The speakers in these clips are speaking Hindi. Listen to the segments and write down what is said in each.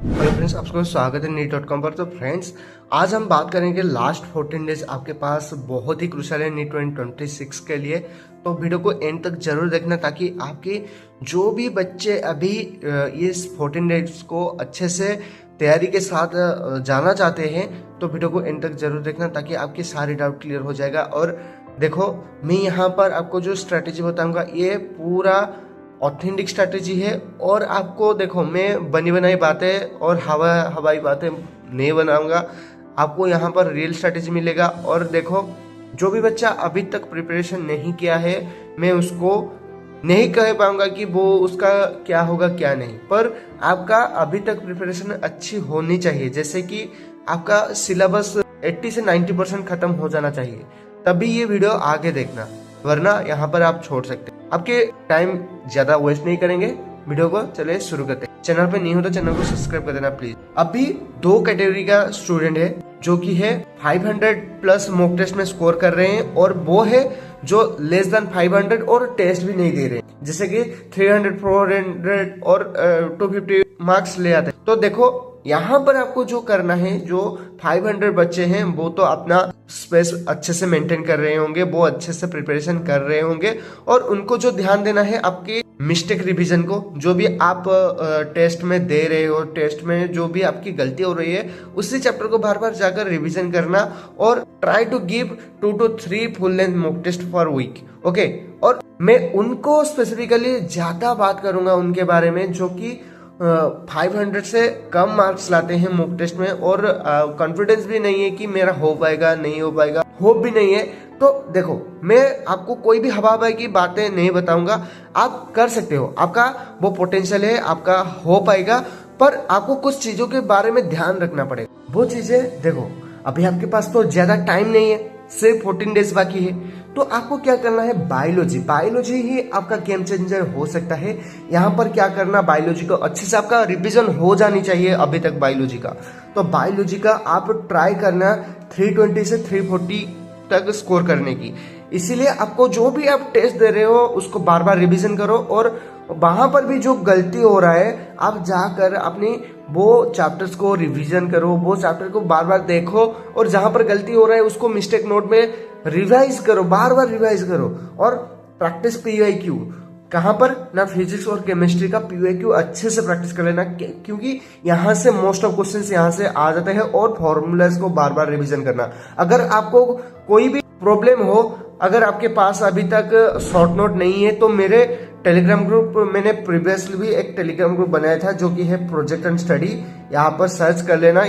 हेलो फ्रेंड्स, आपका स्वागत है नीट.com पर। तो फ्रेंड्स, आज हम बात करेंगे लास्ट 14 डेज आपके पास बहुत ही क्रूशियल है नीट 2026 के लिए। तो वीडियो को एंड तक जरूर देखना ताकि आपके जो भी बच्चे अभी इस 14 डेज को अच्छे से तैयारी के साथ जाना चाहते हैं तो वीडियो को एंड तक जरूर देखना ताकि आपके सारे डाउट क्लियर हो जाएगा। और देखो, मैं यहाँ पर आपको जो स्ट्रैटेजी बताऊंगा ये पूरा ऑथेंटिक स्ट्रैटेजी है। और आपको देखो, मैं बनी बनाई बातें और हवाई बातें नहीं बनाऊंगा, आपको यहाँ पर रियल स्ट्रैटेजी मिलेगा। और देखो, जो भी बच्चा अभी तक प्रिपरेशन नहीं किया है मैं उसको नहीं कह पाऊंगा कि वो उसका क्या होगा क्या नहीं, पर आपका अभी तक प्रिपरेशन अच्छी होनी चाहिए। जैसे कि आपका सिलेबस 80 से 90% खत्म हो जाना चाहिए, तभी ये वीडियो आगे देखना, वरना यहाँ पर आप छोड़ सकते हैं। आपके टाइम ज्यादा वेस्ट नहीं करेंगे, वीडियो को चले शुरू करते हैं। चैनल पे नहीं हो तो चैनल को सब्सक्राइब कर देना प्लीज। अभी दो कैटेगरी का स्टूडेंट है जो कि है 500 प्लस मॉक टेस्ट में स्कोर कर रहे हैं, और वो है जो लेस देन 500 और टेस्ट भी नहीं दे रहे हैं, जैसे कि 300 400 और 250 मार्क्स ले आते हैं। तो देखो, यहाँ पर आपको जो करना है, जो 500 बच्चे हैं वो तो अपना स्पेस अच्छे से मेंटेन कर रहे होंगे, वो अच्छे से प्रिपरेशन कर रहे होंगे, और उनको जो ध्यान देना है आपके मिस्टेक रिवीजन को, जो भी आप टेस्ट में दे रहे हो, टेस्ट में जो भी आपकी गलती हो रही है उसी चैप्टर को बार बार जाकर रिवीजन करना, और try to give 2 to 3 full length mock test for week. Okay, और मैं उनको स्पेसिफिकली ज्यादा बात करूंगा उनके बारे में जो कि 500 से कम मार्क्स लाते हैं मॉक टेस्ट में, और कॉन्फिडेंस भी नहीं है कि मेरा हो पाएगा नहीं हो पाएगा, होप भी नहीं है। तो देखो, मैं आपको कोई भी हवा हवाई की बातें नहीं बताऊंगा, आप कर सकते हो, आपका वो पोटेंशियल है, आपका हो पाएगा, पर आपको कुछ चीजों के बारे में ध्यान रखना पड़ेगा। वो चीजें देखो, अभी आपके पास तो ज्यादा टाइम नहीं है, सिर्फ 14 डेज बाकी है, तो आपको क्या करना है, बायोलॉजी ही आपका गेम चेंजर हो सकता है। यहाँ पर क्या करना, बायोलॉजी को अच्छे से आपका रिवीजन हो जानी चाहिए अभी तक बायोलॉजी का। तो बायोलॉजी का आप ट्राई करना 320 से 340 तक स्कोर करने की। इसीलिए आपको जो भी आप टेस्ट दे रहे हो उसको बार बार रिवीजन करो, और वहां पर भी जो गलती हो रहा है आप जाकर अपनी वो चैप्टर्स को रिवीजन करो, वो चैप्टर को बार बार देखो, और जहां पर गलती हो रहा है उसको मिस्टेक नोट में रिवाइज करो, बार बार रिवाइज करो। और प्रैक्टिस पीवाईक्यू, कहां पर ना, फिजिक्स और केमिस्ट्री का पीवाईक्यू अच्छे से प्रैक्टिस कर लेना, क्योंकि यहां से मोस्ट ऑफ क्वेश्चंस यहां से आ जाते हैं, और फॉर्मूलाज को बार बार रिवीजन करना। अगर आपको कोई भी प्रॉब्लम हो, अगर आपके पास अभी तक शॉर्ट नोट नहीं है, तो मेरे टेलीग्राम ग्रुप, मैंने प्रीवियसली भी एक टेलीग्राम ग्रुप बनाया था जो कि है प्रोजेक्ट एंड स्टडी, यहाँ पर सर्च कर लेना,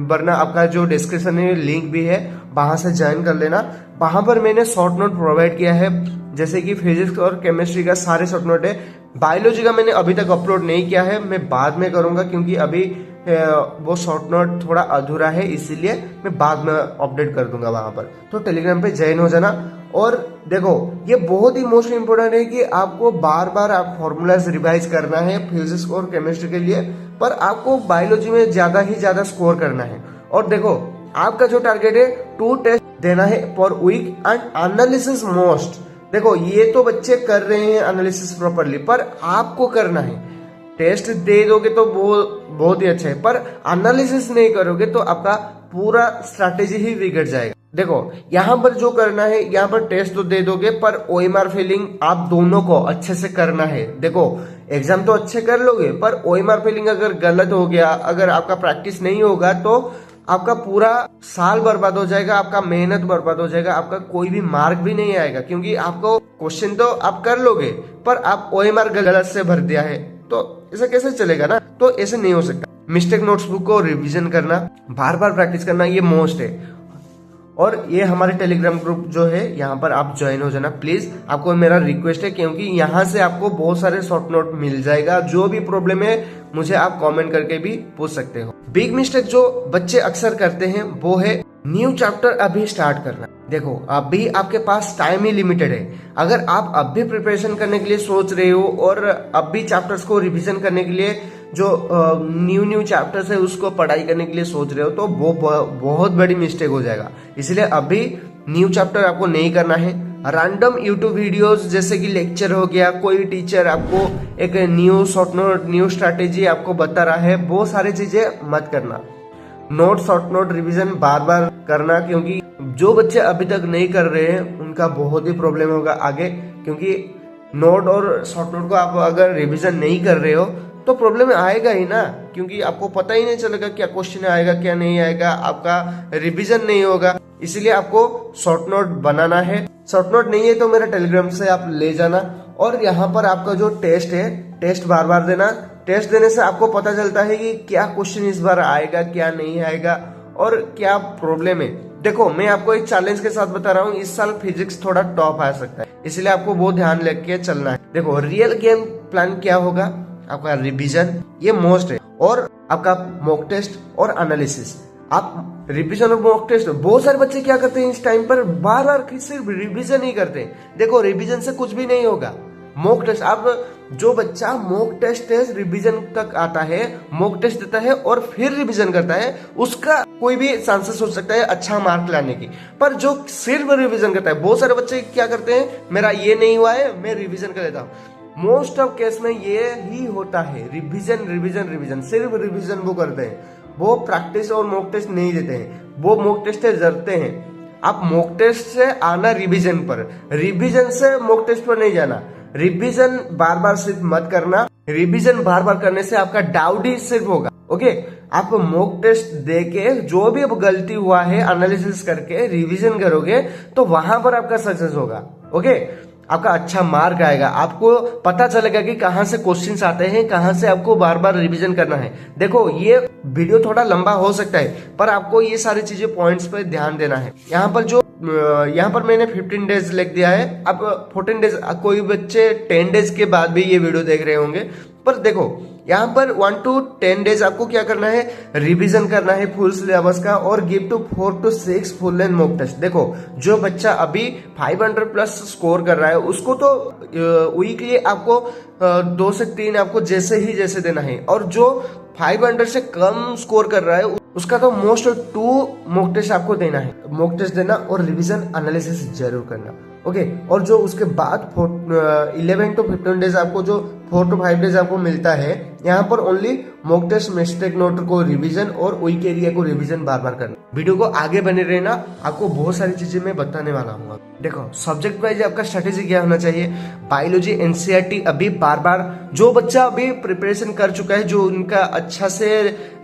वरना आपका जो डिस्क्रिप्शन में लिंक भी है वहां से ज्वाइन कर लेना। वहां पर मैंने शॉर्ट नोट प्रोवाइड किया है, जैसे कि फिजिक्स और केमिस्ट्री का सारे शॉर्ट नोट है। बायोलॉजी का मैंने अभी तक अपलोड नहीं किया है, मैं बाद में करूंगा, क्योंकि अभी वो शॉर्ट नोट थोड़ा अधूरा है, इसीलिए मैं बाद में अपडेट कर दूंगा वहां पर। तो टेलीग्राम पे ज्वाइन हो जाना। और देखो, ये बहुत ही मोस्ट इंपोर्टेंट है कि आपको बार बार आप फॉर्मूलाज रिवाइज करना है फिजिक्स और केमिस्ट्री के लिए, पर आपको बायोलॉजी में ज्यादा ही ज्यादा स्कोर करना है। और देखो, आपका जो टारगेट है 2 टेस्ट देना है पर वीक, एंड एनालिसिस मोस्ट। देखो, ये तो बच्चे कर रहे हैं एनालिसिस प्रॉपरली, पर आपको करना है। टेस्ट दे दोगे तो वो बहुत ही अच्छा है, पर एनालिसिस नहीं करोगे तो आपका पूरा स्ट्रैटेजी ही बिगड़ जाएगा। देखो, यहाँ पर जो करना है, यहाँ पर टेस्ट तो दे दोगे, पर ओएमआर फिलिंग आप दोनों को अच्छे से करना है। देखो, एग्जाम तो अच्छे कर लोगे, पर ओएमआर फिलिंग अगर गलत हो गया, अगर आपका प्रैक्टिस नहीं होगा, तो आपका पूरा साल बर्बाद हो जाएगा, आपका मेहनत बर्बाद हो जाएगा, आपका कोई भी मार्क भी नहीं आएगा, क्योंकि आपको क्वेश्चन तो आप कर लोगे, पर आप ओएमआर गलत से भर दिया है, तो ऐसा कैसे चलेगा ना। तो ऐसे नहीं हो सकता। मिस्टेक नोट्स बुक को रिवीजन करना, बार बार प्रैक्टिस करना, ये मोस्ट है। और ये हमारे टेलीग्राम ग्रुप जो है, यहाँ पर आप ज्वाइन हो जाना प्लीज, आपको मेरा रिक्वेस्ट है, क्योंकि यहाँ से आपको बहुत सारे शॉर्ट नोट मिल जाएगा। जो भी प्रॉब्लम है मुझे आप कमेंट करके भी पूछ सकते हो। बिग मिस्टेक जो बच्चे अक्सर करते हैं वो है न्यू चैप्टर अभी स्टार्ट करना। देखो, अभी आपके पास टाइम ही लिमिटेड है। अगर आप अब भी प्रिपरेशन करने के लिए सोच रहे हो, और अब भी चैप्टर्स को रिवीजन करने के लिए जो न्यू चैप्टर्स है उसको पढ़ाई करने के लिए सोच रहे हो, तो वो बहुत बड़ी मिस्टेक हो जाएगा। इसलिए अभी न्यू चैप्टर आपको नहीं करना है, रैंडम यूट्यूब वीडियोस जैसे कि लेक्चर हो गया, कोई टीचर आपको एक new short note, new strategy आपको बता रहा है, वो सारी चीजें मत करना। नोट, शॉर्ट नोट रिवीजन बार बार करना, क्योंकि जो बच्चे अभी तक नहीं कर रहे हैं उनका बहुत ही प्रॉब्लम होगा आगे। क्योंकि नोट और शॉर्ट नोट को आप अगर रिवीजन नहीं कर रहे हो तो प्रॉब्लम आएगा ही ना, क्योंकि आपको पता ही नहीं चलेगा क्या क्वेश्चन आएगा क्या नहीं आएगा, आपका रिवीजन नहीं होगा। इसलिए आपको शॉर्ट नोट बनाना है। शॉर्ट नोट नहीं है तो मेरा टेलीग्राम से आप ले जाना, और यहाँ पर आपका जो टेस्ट है, टेस्ट बार बार देना। टेस्ट देने से आपको पता चलता है कि क्या क्वेश्चन इस बार आएगा क्या नहीं आएगा और क्या प्रॉब्लम है। देखो, मैं आपको एक चैलेंज के साथ बता रहा हूँ, इस साल फिजिक्स थोड़ा टॉप आ सकता है, इसलिए आपको वो ध्यान लेके चलना है। देखो, रियल गेम प्लान क्या होगा, आपका रिवीजन ये मोस्ट है, और आपका मॉक टेस्ट और एनालिसिस। आप रिवीजन और मॉक टेस्ट, बहुत सारे बच्चे क्या करते हैं इस टाइम पर, बार बार सिर्फ रिवीजन ही करते हैं। देखो, रिवीजन से कुछ भी नहीं होगा। मॉक टेस्ट, आप जो बच्चा मॉक टेस्ट रिवीजन तक आता है, मॉक टेस्ट देता है और फिर रिवीजन करता है, उसका कोई भी चांसेस हो सकता है अच्छा मार्क लाने की। पर जो सिर्फ रिवीजन करता है, बहुत सारे बच्चे क्या करते हैं, मेरा ये नहीं हुआ है मैं रिवीजन कर लेता हूँ। मोस्ट ऑफ केस में ये ही होता है, रिवीजन रिवीजन रिवीजन, सिर्फ रिवीजन वो करते हैं, वो प्रैक्टिस और मॉक टेस्ट नहीं देते हैं, वो मॉक टेस्ट से डरते हैं। आप मॉक टेस्ट से आना रिवीजन पर, रिवीजन से मॉक टेस्ट पर नहीं जाना। रिवीजन बार बार सिर्फ मत करना, रिवीजन बार बार करने से आपका डाउट ही सिर्फ होगा। ओके, आप मॉक टेस्ट देके जो भी अब गलती हुआ है एनालिसिस करके रिवीजन करोगे तो वहां पर आपका सक्सेस होगा। ओके, आपका अच्छा मार्क आएगा, आपको पता चलेगा कि कहाँ से क्वेश्चंस आते हैं, कहाँ से आपको बार बार रिवीजन करना है। देखो, ये वीडियो थोड़ा लंबा हो सकता है, पर आपको ये सारी चीजें पॉइंट्स पे ध्यान देना है। यहाँ पर मैंने 15 डेज लिख दिया है, अब 14 डेज, कोई बच्चे 10 डेज के बाद भी ये वीडियो देख रहे होंगे। पर देखो, यहाँ पर 1 to 10 डेज आपको क्या करना है, रिवीजन करना है फुल सिलेबस का, और give to 4 to 6 full length mock test. देखो, जो बच्चा अभी 500 प्लस स्कोर कर रहा है उसको तो वीकली आपको 2 से 3 आपको जैसे देना है, और जो 500 से कम स्कोर कर रहा है उसका तो मोस्ट 2 मॉक टेस्ट आपको देना है। मॉक टेस्ट देना और रिवीजन एनालिसिस जरूर करना। ओके, और जो उसके बाद 11 to 15 डेज आपको जो 4 to 5 डेज आपको मिलता है, यहाँ पर only mock test, mistake note को रिवीजन और वीक एरिया को रिवीजन बार बार करना। वीडियो को आगे बने रहना, आपको बहुत सारी चीजें मैं बताने वाला हूँ। देखो, सब्जेक्ट वाइज आपका स्ट्रेटेजी क्या होना चाहिए। बायोलॉजी एनसीईआरटी अभी बार बार, जो बच्चा अभी प्रिपरेशन कर चुका है, जो उनका अच्छा से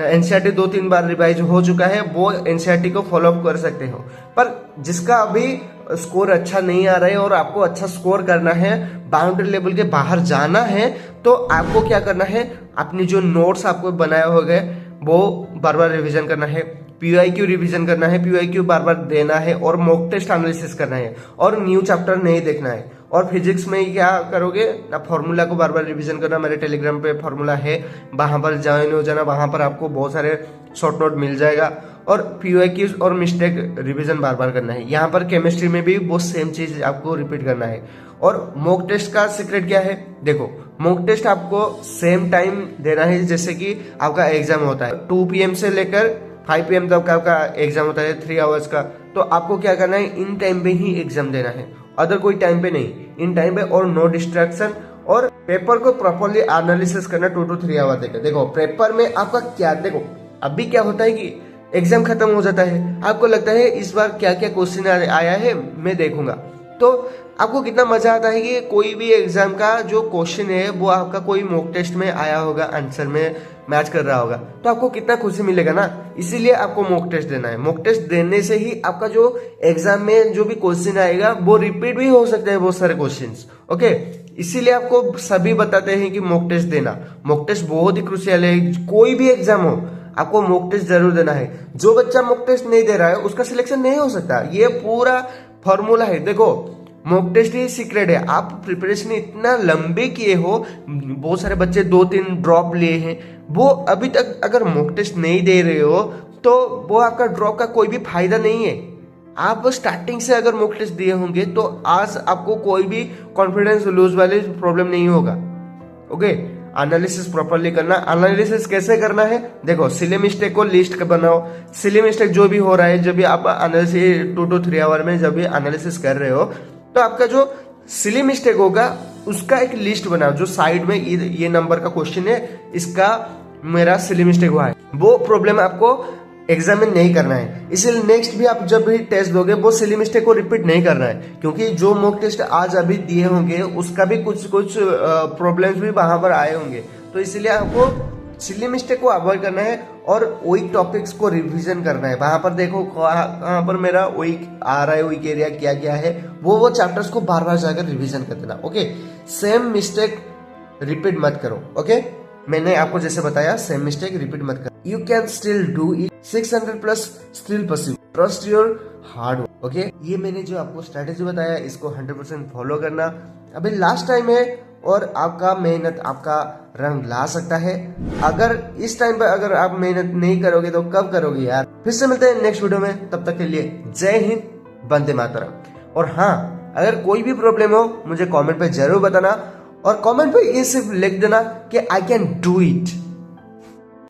एनसीईआरटी 2-3 बार रिवाइज हो चुका है, वो एनसीईआरटी को फॉलो अप कर सकते हो। पर जिसका अभी स्कोर अच्छा नहीं आ रहा है और आपको अच्छा स्कोर करना है, बाउंड्री लेवल के बाहर जाना है, तो आपको क्या करना है, अपनी जो नोट्स आपको बनाए हो गए वो बार बार रिवीजन करना है, पीवाईक्यू रिवीजन करना है, पीवाईक्यू बार बार देना है, और मॉक टेस्ट एनालिसिस करना है, और न्यू चैप्टर नहीं देखना है। और फिजिक्स में क्या करोगे ना, फॉर्मूला को बार बार रिवीजन करना। मेरे टेलीग्राम पे फॉर्मूला है, वहां पर ज्वाइन हो जाना, वहां पर आपको बहुत सारे शॉर्ट नोट मिल जाएगा। और पीवाईक्यूज और मिस्टेक रिवीजन बार बार करना है। यहाँ पर केमिस्ट्री में भी वो सेम चीज आपको रिपीट करना है। और मॉक टेस्ट का सीक्रेट क्या है, देखो, मॉक टेस्ट आपको सेम टाइम देना है जैसे कि आपका एग्जाम होता है। 2 PM से लेकर 5 PM तक आपका एग्जाम होता है, 3 आवर्स का। तो आपको क्या करना है, इन टाइम पे ही एग्जाम देना है, अदर कोई टाइम पे नहीं, इन टाइम पे, और नो डिस्ट्रैक्शन। और पेपर को प्रॉपरली एनालिसिस करना 2 to 3 आवर देकर। देखो, पेपर में आपका क्या, देखो अभी क्या होता है कि एग्जाम खत्म हो जाता है, आपको लगता है इस बार क्या क्या क्वेश्चन आया है मैं देखूंगा, तो आपको कितना मजा आता है कि कोई भी एग्जाम का जो क्वेश्चन है वो आपका कोई मॉक टेस्ट में आया होगा, आंसर में मैच कर रहा होगा, तो आपको कितना खुशी मिलेगा ना। इसीलिए आपको मॉक टेस्ट देना है। मॉक टेस्ट देने से ही आपका जो एग्जाम में जो भी क्वेश्चन आएगा वो रिपीट भी हो सकते हैं, बहुत सारे क्वेश्चंस। ओके, इसीलिए आपको सभी बताते हैं कि मॉक टेस्ट देना। मॉक टेस्ट बहुत ही क्रूशियल है, कोई भी एग्जाम हो आपको मॉक टेस्ट जरूर देना है। जो बच्चा मॉक टेस्ट नहीं दे रहा है उसका सिलेक्शन नहीं हो सकता, ये पूरा फॉर्मूला है। देखो, मॉक टेस्ट ही सीक्रेट है। आप प्रिपरेशन इतना लंबे किए हो, बहुत सारे बच्चे 2-3 ड्रॉप लिए हैं, वो अभी तक अगर मॉक टेस्ट नहीं दे रहे हो तो वो आपका ड्रॉप का कोई भी फायदा नहीं है। आप स्टार्टिंग से अगर मॉक टेस्ट दिए होंगे तो आज आपको कोई भी कॉन्फिडेंस लूज वाली प्रॉब्लम नहीं होगा। ओके, एनालिसिस प्रॉपरली करना। एनालिसिस कैसे करना है, देखो, सिली मिस्टेक को लिस्ट बनाओ। सिली मिस्टेक जो भी हो रहा है, जब भी आप एनालिसिस 2 to 3 आवर में जब भी एनालिसिस कर रहे हो, तो आपका जो सिली मिस्टेक होगा उसका एक लिस्ट बनाओ, जो साइड में ये नंबर का क्वेश्चन है, इसका मेरा सिली मिस्टेक हुआ है, वो प्रॉब्लम आपको एग्जाम में नहीं करना है। इसलिए नेक्स्ट भी आप जब भी टेस्ट दोगे वो सिली मिस्टेक को रिपीट नहीं करना है, क्योंकि जो मॉक टेस्ट आज अभी दिए होंगे उसका भी कुछ प्रॉब्लम्स भी वहां पर आए होंगे। तो इसलिए आपको सिली मिस्टेक को अवॉइड करना है और वीक टॉपिक्स को रिवीजन करना है। वहां पर देखो कहाँ पर मेरा वीक आ रहा है, वीक एरिया क्या क्या है, वो चैप्टर्स को बार बार जाकर रिवीजन कर देना। ओके, सेम मिस्टेक रिपीट मत करो। ओके, मैंने आपको जैसे बताया सेम मिस्टेक रिपीट मत करो। You can still do it, 600 plus still possible, trust your hard work. Okay, ये मैंने जो आपको स्ट्रेटेजी बताया इसको 100% फॉलो करना। अभी लास्ट टाइम है और आपका मेहनत आपका रंग ला सकता है। अगर इस टाइम पर अगर आप मेहनत नहीं करोगे तो कब करोगे यार। फिर से मिलते हैं नेक्स्ट वीडियो में, तब तक के लिए जय हिंद, वंदे मातरम। और हाँ, अगर कोई भी प्रॉब्लम हो मुझे कमेंट पे जरूर बताना, और कमेंट पे ये सिर्फ लिख देना कि आई कैन डू इट।